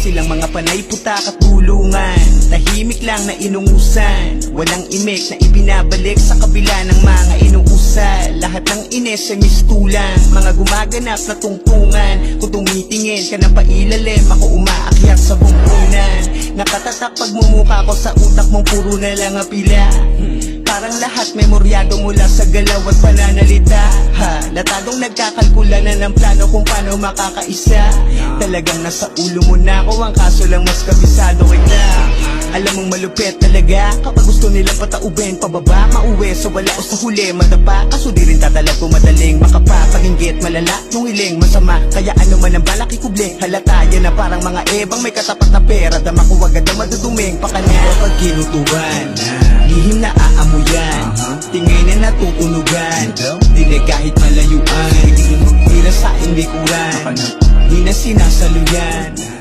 silang mga panay putak at tulungan. Tahimik lang na inungusan, walang imik na ibinabalik sa kabila ng mga inuusal. Lahat ng ines ay mistulang, mga gumaganap na tungtungan. Kung tumitingin ka ng pailalim, ako umaakyat sa bungkunan. Nakatatak pagmumukha ko sa utak mong puro na lang apila. Parang lahat memoryado mula sa galaw at pananalita. Latadong nagkakalkula na ng plano kung paano makakaisa. Talagang nasa ulo mo na ako, ang kaso lang mas kabisado kita. Alam mong malupit talaga kapag gusto nilang pataubin pababa, mauwi so wala o sa huli madapa. Kaso di rin tatalab kung madaling makapapag-inggit, malala yung hiling masama. Kaya ano man ang balak ikubli, halata yan na parang mga ebang may katapat na pera. Dama ko agad na maduduming pakanya. Kapag kinutuban, lihim na aamuyan, tingay na natutunugan, dinig kahit malayuan. Tira sa hindi kuran, di na sinasaluyan.